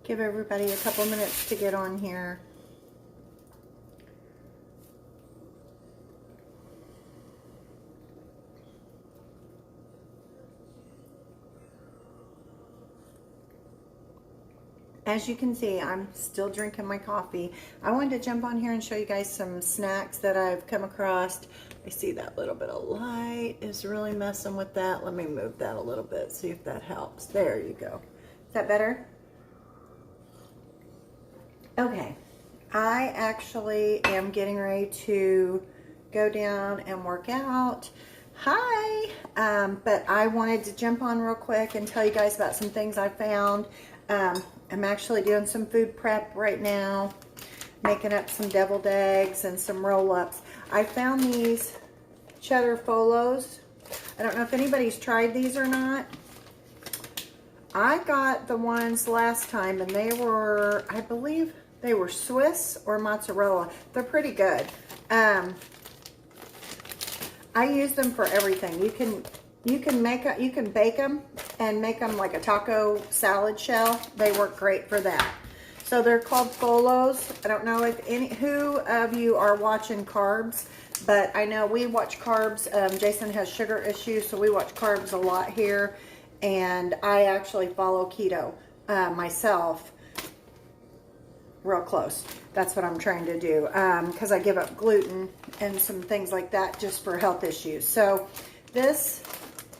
Give everybody a couple minutes to get on here. As you can see, I'm still drinking my coffee. I wanted to jump on here and show you guys some snacks that I've come across. I see that little bit of light is really messing with that. Let me move that a little bit, see if that helps. There you go. Is that better? Okay. I actually am getting ready to go down and work out. Hi! But I wanted to jump on real quick and tell you guys about some things I found. I'm actually doing some food prep right now, making up some deviled eggs and some roll-ups. I found these cheddar folos. I don't know if anybody's tried these or not. I got the ones last time and they were, I believe they were Swiss or mozzarella. They're pretty good. I use them for everything. You can bake them and make them like a taco salad shell. They work great for that. So they're called folos. I don't know if who of you are watching carbs, but I know we watch carbs. Jason has sugar issues, so we watch carbs a lot here. And I actually follow keto myself real close. That's what I'm trying to do because I give up gluten and some things like that just for health issues. So this,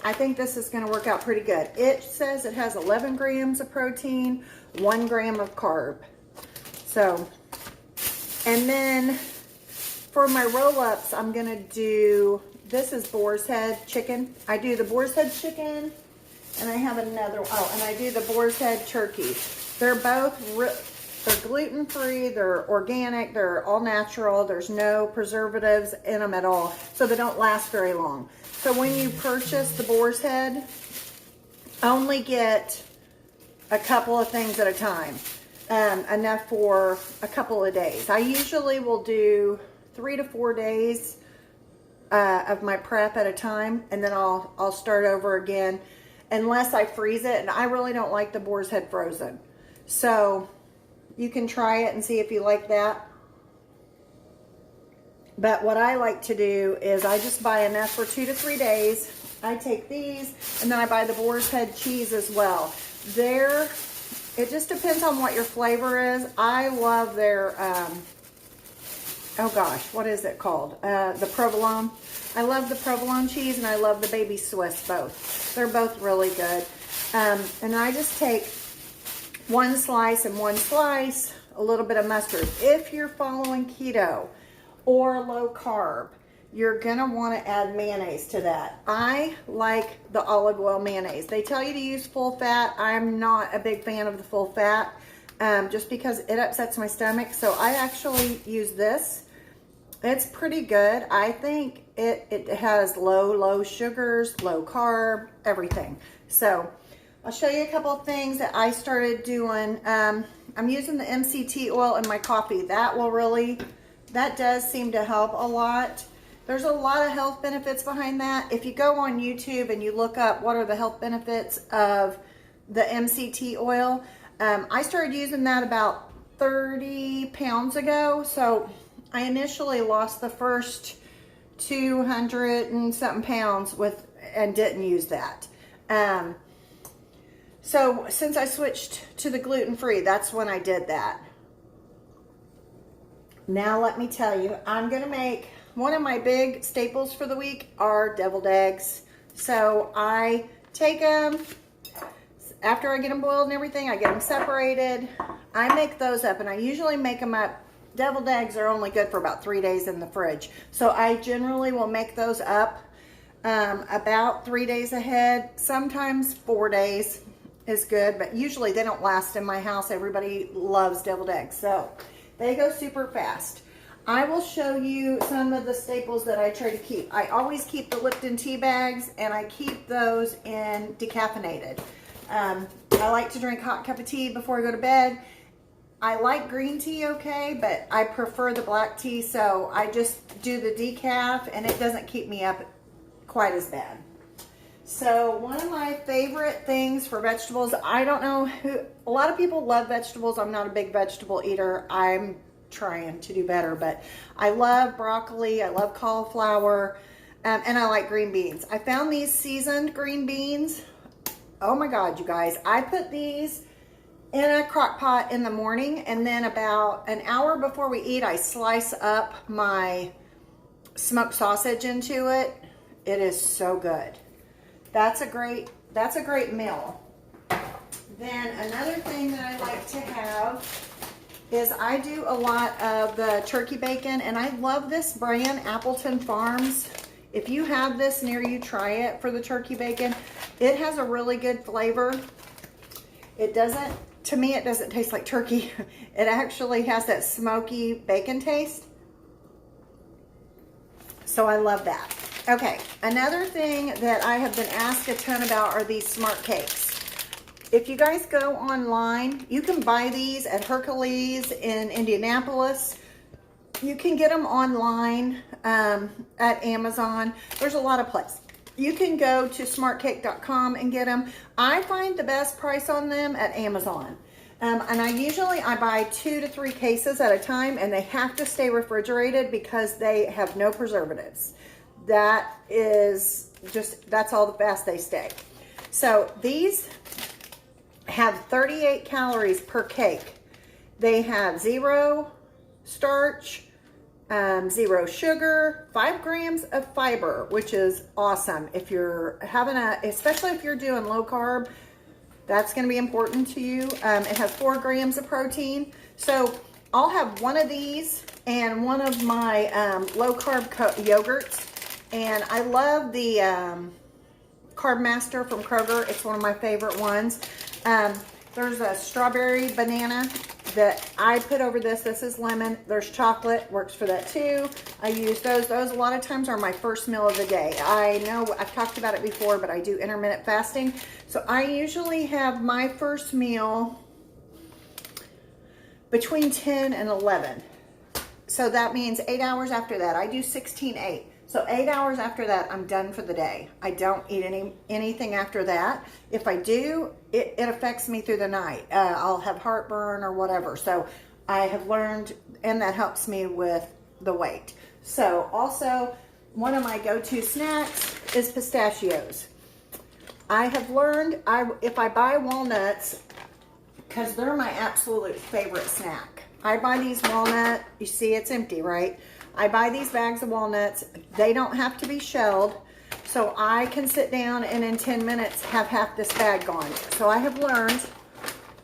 I think this is going to work out pretty good. It says it has 11 grams of protein, 1 gram of carb. So, and then for my roll-ups, I'm going to do, this is boar's head chicken. I do the boar's head chicken, and I have another, and I do the boar's head turkey. They're both, they're gluten-free, they're organic, they're all natural. There's no preservatives in them at all, so they don't last very long. So when you purchase the boar's head, only get a couple of things at a time, enough for a couple of days. I usually will do 3 to 4 days of my prep at a time, and then I'll start over again unless I freeze it, and I really don't like the boar's head frozen. So you can try it and see if you like that. But what I like to do is I just buy enough for 2 to 3 days. I take these and then I buy the boar's head cheese as well. It just depends on what your flavor is. I love their, oh gosh, what is it called? The provolone. I love the provolone cheese and I love the baby Swiss both. They're both really good. And I just take 1 slice and 1 slice, a little bit of mustard. If you're following keto or low carb, you're gonna want to add mayonnaise to that. I like the olive oil mayonnaise. They tell you to use full fat. I'm not a big fan of the full fat just because it upsets my stomach. So I actually use this. It's pretty good. I think it has low sugars, low carb, everything. So I'll show you a couple of things that I started doing. I'm using the MCT oil in my coffee. That does seem to help a lot. There's a lot of health benefits behind that. If you go on YouTube and you look up what are the health benefits of the MCT oil, I started using that about 30 pounds ago. So I initially lost the first 200 and something pounds and didn't use that. So since I switched to the gluten-free, that's when I did that. Now let me tell you, I'm gonna make, one of my big staples for the week are deviled eggs. So I take them, after I get them boiled and everything, I get them separated. I make those up and I usually make them up. Deviled eggs are only good for about 3 days in the fridge. So I generally will make those up about 3 days ahead. Sometimes 4 days is good, but usually they don't last in my house. Everybody loves deviled eggs, so they go super fast. I will show you some of the staples that I try to keep. I always keep the Lipton tea bags, and I keep those in decaffeinated. I like to drink a hot cup of tea before I go to bed. I like green tea okay, but I prefer the black tea, so I just do the decaf, and it doesn't keep me up quite as bad. So one of my favorite things for vegetables, I don't know who, a lot of people love vegetables. I'm not a big vegetable eater. I'm trying to do better, but I love broccoli. I love cauliflower, and I like green beans. I found these seasoned green beans. Oh my God, you guys. I put these in a crock pot in the morning, and then about an hour before we eat, I slice up my smoked sausage into it. It is so good. That's a great meal. Then another thing that I like to have is I do a lot of the turkey bacon, and I love this brand, Appleton Farms. If you have this near you, try it for the turkey bacon. It has a really good flavor. It doesn't, to me, it doesn't taste like turkey. It actually has that smoky bacon taste. So I love that. Okay, another thing that I have been asked a ton about are these smart cakes. If you guys go online, you can buy these at Hercules in Indianapolis. You can get them online at Amazon. There's a lot of places. You can go to smartcake.com and get them. I find the best price on them at Amazon. And I buy 2 to 3 cases at a time, and they have to stay refrigerated because they have no preservatives. That is just, that's how fast they stay. So these have 38 calories per cake. They have 0 starch, 0 sugar, 5 grams of fiber, which is awesome. If you're having especially if you're doing low carb, that's going to be important to you. It has 4 grams of protein. So I'll have one of these and one of my low carb yogurts. And I love the Carb Master from Kroger. It's one of my favorite ones. There's a strawberry banana that I put over this. This is lemon. There's chocolate, works for that too. I use those. Those a lot of times are my first meal of the day. I know I've talked about it before, but I do intermittent fasting. So I usually have my first meal between 10 and 11. So that means 8 hours after that. I do 16-8. So 8 hours after that, I'm done for the day. I don't eat anything after that. If I do, it affects me through the night. I'll have heartburn or whatever. So I have learned, and that helps me with the weight. So also, one of my go-to snacks is pistachios. I have learned, if I buy walnuts, because they're my absolute favorite snack. I buy these walnut, you see it's empty, right? I buy these bags of walnuts. They don't have to be shelled, so I can sit down and in 10 minutes have half this bag gone. So I have learned,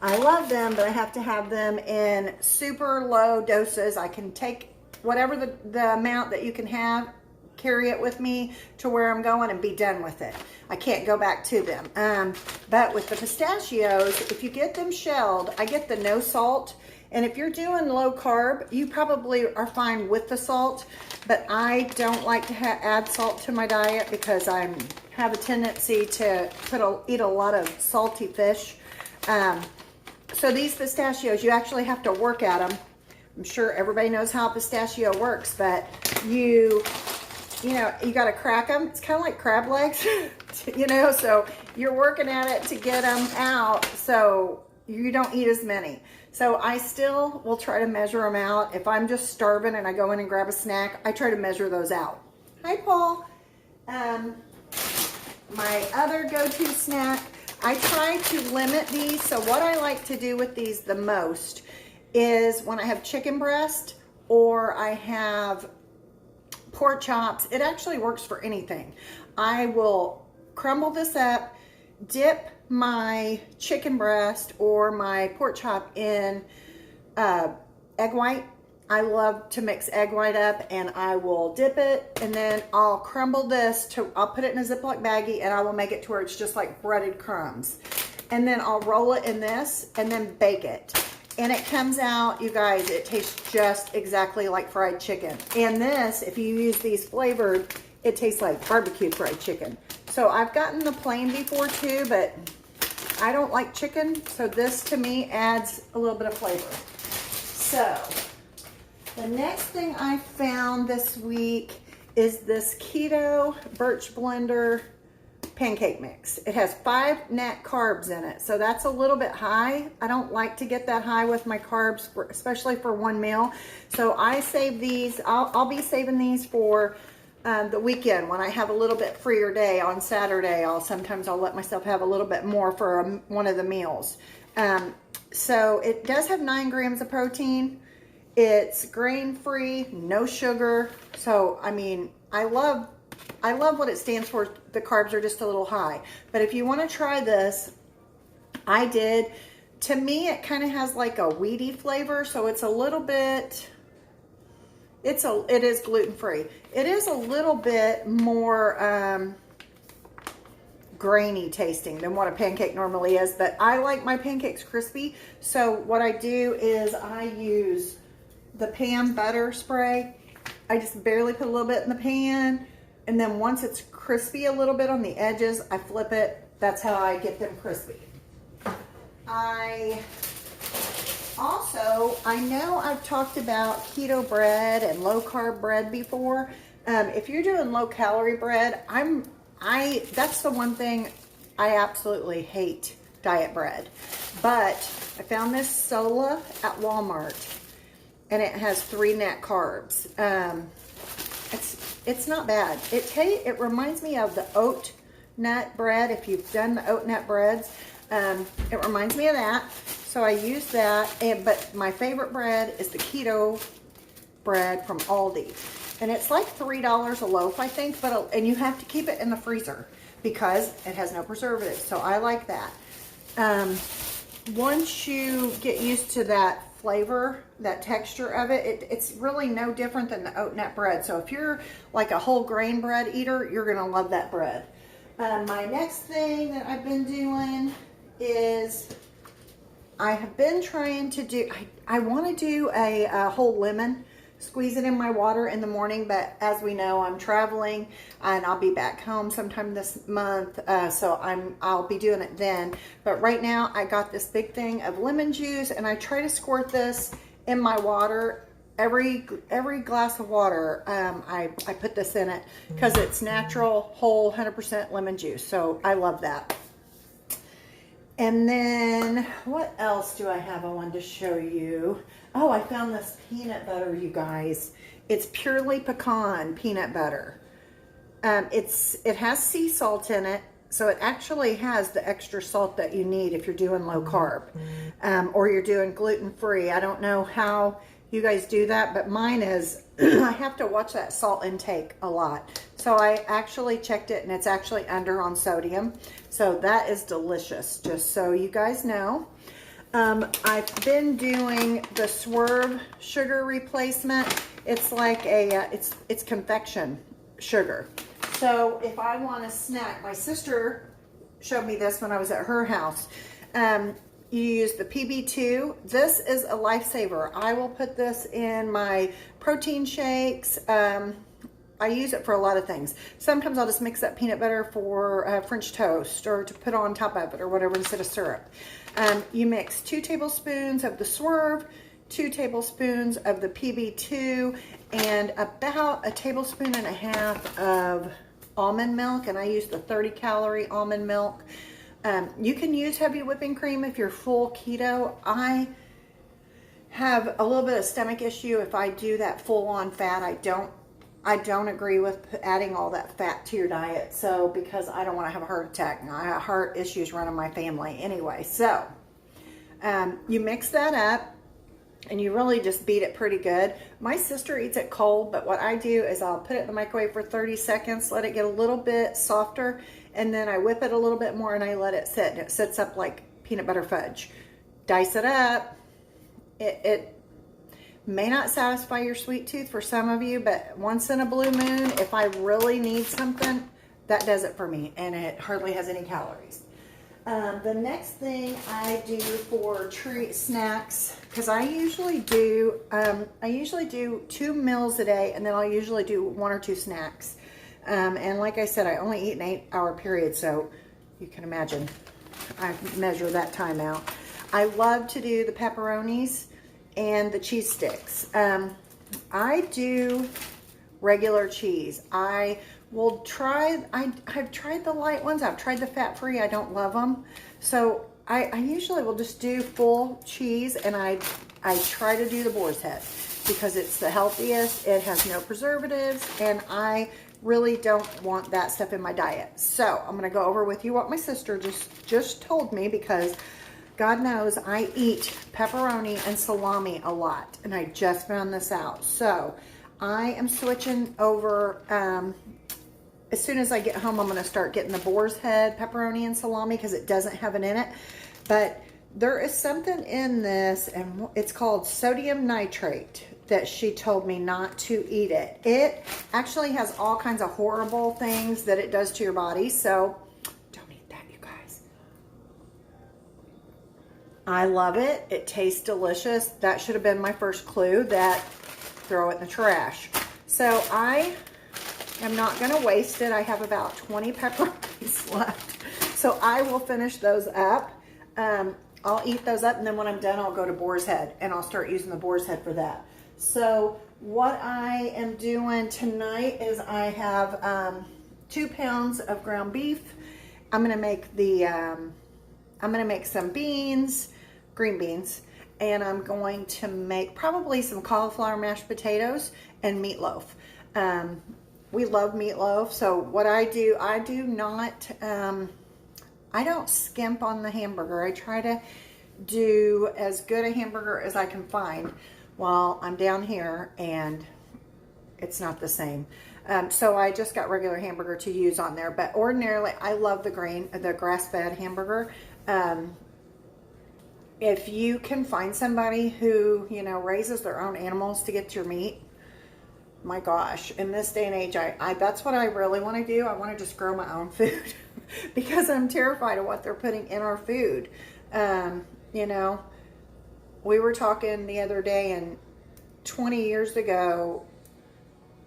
I love them, but I have to have them in super low doses. I can take whatever the amount that you can have, carry it with me to where I'm going and be done with it. I can't go back to them. But with the pistachios, if you get them shelled, I get the no salt. And if you're doing low carb, you probably are fine with the salt, but I don't like to add salt to my diet because I have a tendency to eat a lot of salty fish. So these pistachios, you actually have to work at them. I'm sure everybody knows how a pistachio works, but you got to crack them. It's kind of like crab legs, so you're working at it to get them out so you don't eat as many. So I still will try to measure them out. If I'm just starving and I go in and grab a snack, I try to measure those out. Hi, Paul. My other go-to snack, I try to limit these. So what I like to do with these the most is when I have chicken breast or I have pork chops, it actually works for anything. I will crumble this up, dip my chicken breast or my pork chop in egg white. I love to mix egg white up, and I will dip it, and then I'll crumble this I'll put it in a Ziploc baggie, and I will make it to where it's just like breaded crumbs. And then I'll roll it in this and then bake it. And it comes out, you guys, it tastes just exactly like fried chicken. And this, if you use these flavored, it tastes like barbecue fried chicken. So I've gotten the plain before too, but I don't like chicken. So this to me adds a little bit of flavor. So the next thing I found this week is this keto birch blender pancake mix. It has 5 net carbs in it, so that's a little bit high. I don't like to get that high with my carbs, especially for one meal. So I save these. I'll be saving these for the weekend when I have a little bit freer day on Saturday. Sometimes I'll let myself have a little bit more for one of the meals. So it does have 9 grams of protein. It's grain-free, no sugar. So, I mean, I love what it stands for. The carbs are just a little high. But if you want to try this, I did. To me, it kind of has like a wheaty flavor. So it's a little bit, it is gluten-free. It is a little bit more grainy tasting than what a pancake normally is. But I like my pancakes crispy. So what I do is I use the pan butter spray. I just barely put a little bit in the pan, and then once it's crispy a little bit on the edges, I flip it. That's how I get them crispy. I know I've talked about keto bread and low carb bread before. If you're doing low calorie bread, that's the one thing I absolutely hate, diet bread. But I found this Sola at Walmart, and it has 3 net carbs. It's not bad. It reminds me of the oat nut bread. If you've done the oat nut breads, it reminds me of that. So I use that. But my favorite bread is the keto bread from Aldi, and it's like $3 a loaf, I think. And you have to keep it in the freezer because it has no preservatives. So I like that. Once you get used to that flavor, that texture of it, it's really no different than the oat nut bread. So if you're like a whole grain bread eater, you're gonna love that bread. My next thing that I've been doing is I have been trying to do, I want to do a whole lemon, squeeze it in my water in the morning, but as we know, I'm traveling and I'll be back home sometime this month, so I'll be doing it then. But right now I got this big thing of lemon juice, and I try to squirt this in my water. Every glass of water, I put this in it because it's natural, whole, 100% lemon juice. So I love that. And then what else do I have I wanted to show you? Oh, I found this peanut butter, you guys. It's purely pecan peanut butter. It has sea salt in it, so it actually has the extra salt that you need if you're doing low carb, or you're doing gluten-free. I don't know how you guys do that, but mine is, I have to watch that salt intake a lot. So I actually checked it, and it's actually under on sodium. So that is delicious, just so you guys know. I've been doing the Swerve sugar replacement. It's like it's confection sugar. So if I want a snack, my sister showed me this when I was at her house. You use the PB2. This is a lifesaver. I will put this in my protein shakes. I use it for a lot of things. Sometimes I'll just mix up peanut butter for French toast or to put on top of it or whatever instead of syrup. You mix 2 tablespoons of the Swerve, 2 tablespoons of the PB2, and about 1.5 tablespoons of almond milk, and I use the 30-calorie almond milk. You can use heavy whipping cream if you're full keto. I have a little bit of stomach issue if I do that full-on fat. I don't agree with adding all that fat to your diet, so because I don't want to have a heart attack. I have heart issues running my family anyway. So you mix that up, and you really just beat it pretty good. My sister eats it cold, but what I do is I'll put it in the microwave for 30 seconds, let it get a little bit softer, and then I whip it a little bit more and I let it sit, and it sits up like peanut butter fudge. Dice it up. It may not satisfy your sweet tooth for some of you, but once in a blue moon, if I really need something, that does it for me, and it hardly has any calories. The next thing I do for treat snacks, because I usually do 2 meals a day, and then I'll usually do 1 or 2 snacks. And like I said, I only eat an 8-hour period, so you can imagine I measure that time out. I love to do the pepperonis and the cheese sticks. I do regular cheese. I will try, I've tried the light ones. I've tried the fat-free. I don't love them. So I usually will just do full cheese, and I try to do the boar's head because it's the healthiest. It has no preservatives, and I really don't want that stuff in my diet. So I'm going to go over with you what my sister just told me, because God knows I eat pepperoni and salami a lot, and I just found this out. So I am switching over. As soon as I get home, I'm going to start getting the boar's head pepperoni and salami because it doesn't have it in it. But there is something in this, and it's called sodium nitrate, that she told me not to eat it. It actually has all kinds of horrible things that it does to your body. So don't eat that, you guys. I love it. It tastes delicious. That should have been my first clue, that throw it in the trash. So I am not going to waste it. I have about 20 pepperonis left. So I will finish those up. I'll eat those up, and then when I'm done, I'll go to boar's head, and I'll start using the boar's head for that. So what I am doing tonight is I have 2 pounds of ground beef. I'm going to make some beans, green beans, and I'm going to make probably some cauliflower mashed potatoes and meatloaf. We love meatloaf. So what I do not, I don't skimp on the hamburger. I try to do as good a hamburger as I can find while I'm down here, and it's not the same. So I just got regular hamburger to use on there, but ordinarily I love the grass-fed hamburger. If you can find somebody who, raises their own animals to get your meat, my gosh, in this day and age, that's what I really want to do. I want to just grow my own food because I'm terrified of what they're putting in our food. We were talking the other day, and 20 years ago,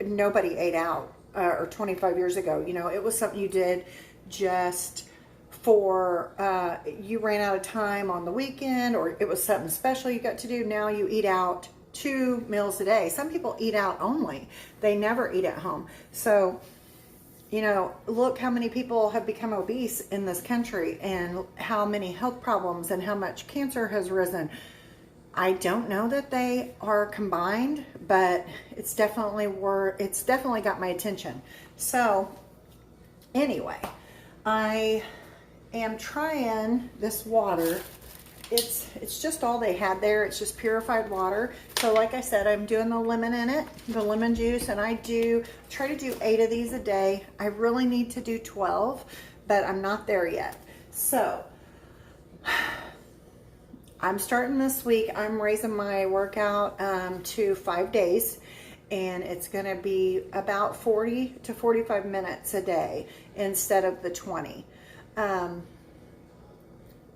nobody ate out, or 25 years ago, it was something you did just for, you ran out of time on the weekend, or it was something special you got to do. Now you eat out 2 meals a day. Some people eat out only. They never eat at home. So, look how many people have become obese in this country, and how many health problems and how much cancer has risen. I don't know that they are combined, but it's definitely got my attention. So anyway, I am trying this water. It's just all they had there. It's just purified water. So like I said, I'm doing the lemon in it, the lemon juice, and I try to do 8 of these a day. I really need to do 12, but I'm not there yet. So I'm starting this week. I'm raising my workout to 5 days, and it's going to be about 40 to 45 minutes a day instead of the 20.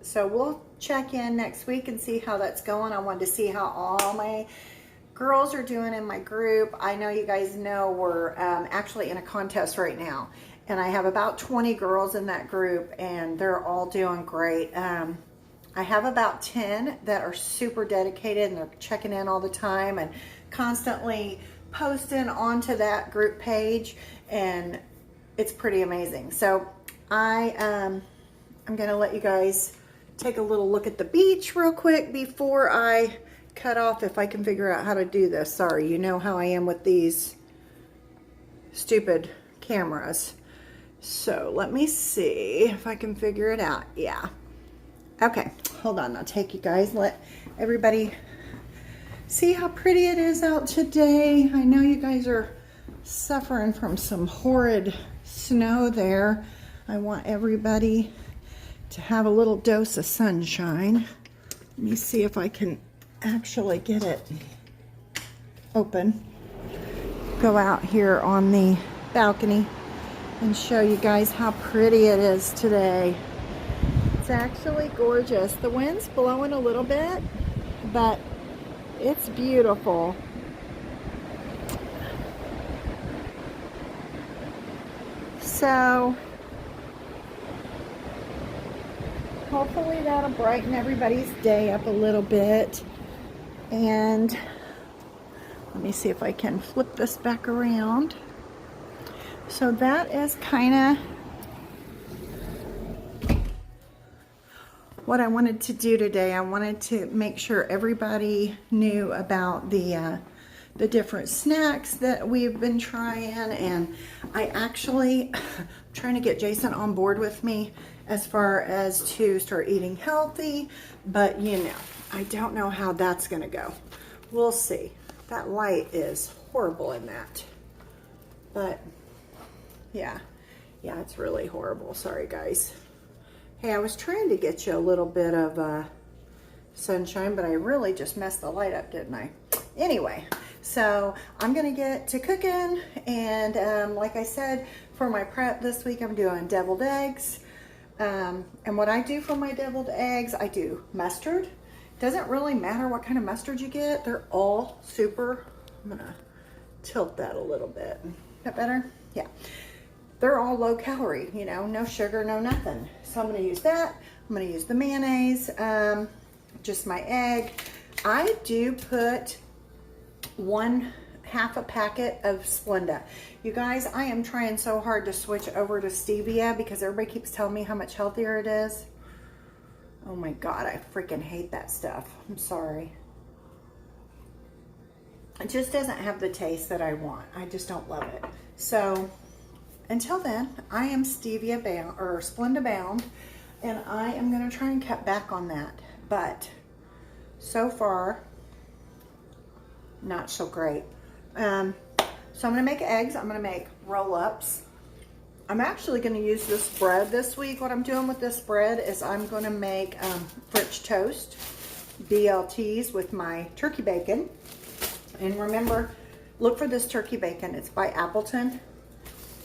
So we'll check in next week and see how that's going. I wanted to see how all my girls are doing in my group. I know you guys know we're actually in a contest right now, and I have about 20 girls in that group, and they're all doing great. I have about 10 that are super dedicated, and they're checking in all the time and constantly posting onto that group page, and it's pretty amazing. So I'm going to let you guys take a little look at the beach real quick before I cut off, if I can figure out how to do this. Sorry, you know how I am with these stupid cameras. So let me see if I can figure it out. Yeah. Okay, hold on. I'll take you guys. Let everybody see how pretty it is out today. I know you guys are suffering from some horrid snow there. I want everybody to have a little dose of sunshine. Let me see if I can actually get it open. Go out here on the balcony and show you guys how pretty it is today. It's actually gorgeous. The wind's blowing a little bit, but it's beautiful. So hopefully that'll brighten everybody's day up a little bit. And Let me see if I can flip this back around. So that is kind of what I wanted to do today. I wanted to make sure everybody knew about the different snacks that we've been trying, and I actually trying to get Jason on board with me as far as to start eating healthy, but you know, I don't know how that's gonna go. We'll see. That light is horrible in that, but yeah, it's really horrible. Sorry guys. Hey, I was trying to get you a little bit of sunshine, but I really just messed the light up, didn't I? Anyway, so I'm gonna get to cooking, and like I said, for my prep this week, I'm doing deviled eggs. And what I do for my deviled eggs, I do mustard. Doesn't really matter what kind of mustard you get. They're all super, I'm gonna tilt that a little bit. Is that better? Yeah. They're all low calorie, you know, no sugar, no nothing. So I'm gonna use that. I'm gonna use the mayonnaise, just my egg. I do put 1/2 a packet of Splenda. You guys, I am trying so hard to switch over to stevia because everybody keeps telling me how much healthier it is. Oh my God, I freaking hate that stuff. I'm sorry. It just doesn't have the taste that I want. I just don't love it. So until then, I am stevia bound, or Splenda bound, and I am gonna try and cut back on that. But so far, not so great. So I'm gonna make eggs. I'm gonna make roll-ups. I'm actually gonna use this bread this week. What I'm doing with this bread is I'm gonna make French toast, BLTs with my turkey bacon. And remember, look for this turkey bacon. It's by Appleton.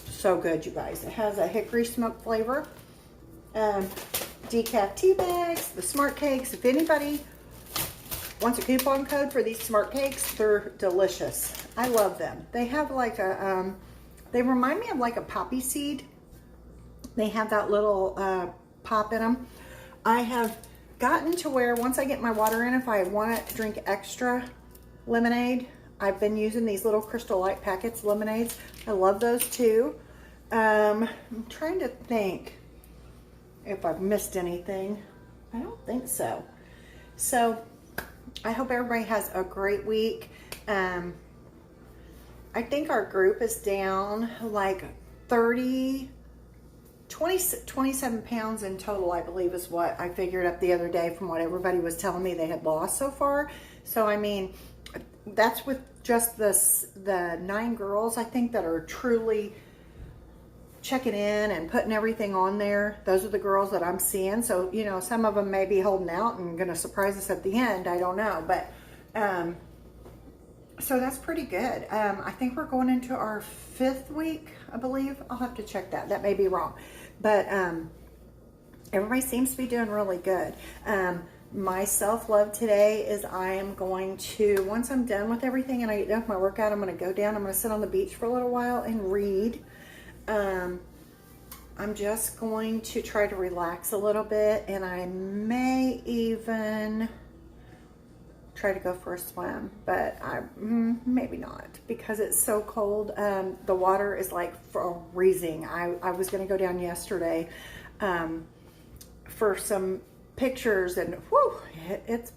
So good, you guys. It has a hickory smoke flavor. Decaf tea bags, the smart cakes. If anybody wants a coupon code for these smart cakes, they're delicious. I love them. They have like a, they remind me of like a poppy seed. They have that little pop in them. I have gotten to where once I get my water in, if I want to drink extra lemonade, I've been using these little Crystal Light packets lemonades. I love those too. I'm trying to think if I've missed anything. I don't think so. So I hope everybody has a great week. I think our group is down like 27 pounds in total, I believe is what I figured up the other day from what everybody was telling me they had lost so far. So, I mean, that's with just the 9 girls, I think, that are truly checking in and putting everything on there. Those are the girls that I'm seeing. So, you know, some of them may be holding out and going to surprise us at the end. I don't know. But, so that's pretty good. I think we're going into our 5th week, I believe. I'll have to check that. That may be wrong. But everybody seems to be doing really good. My self-love today is I am going to, once I'm done with everything and I get done with my workout, I'm going to go down. I'm going to sit on the beach for a little while and read. I'm just going to try to relax a little bit, and I may even try to go for a swim, but maybe not because it's so cold. The water is like freezing. I was going to go down yesterday for some pictures, and whew, it's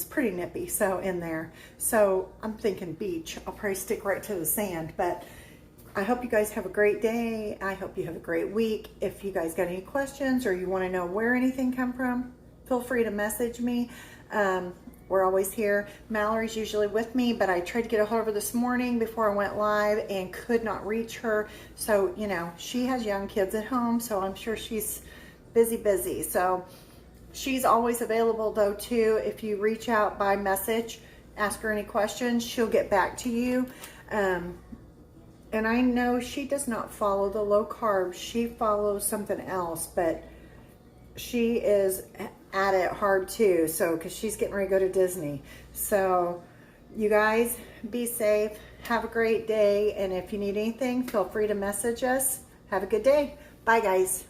pretty nippy so in there. So I'm thinking beach. I'll probably stick right to the sand, but I hope you guys have a great day. I hope you have a great week. If you guys got any questions or you want to know where anything come from, feel free to message me. We're always here. Mallory's usually with me, but I tried to get a hold of her this morning before I went live and could not reach her. So, you know, she has young kids at home, so I'm sure she's busy. So she's always available though too. If you reach out by message, ask her any questions, she'll get back to you. And I know she does not follow the low carb. She follows something else, but she is at it hard too. So, because she's getting ready to go to Disney. So, you guys be safe. Have a great day. And if you need anything, feel free to message us. Have a good day. Bye, guys.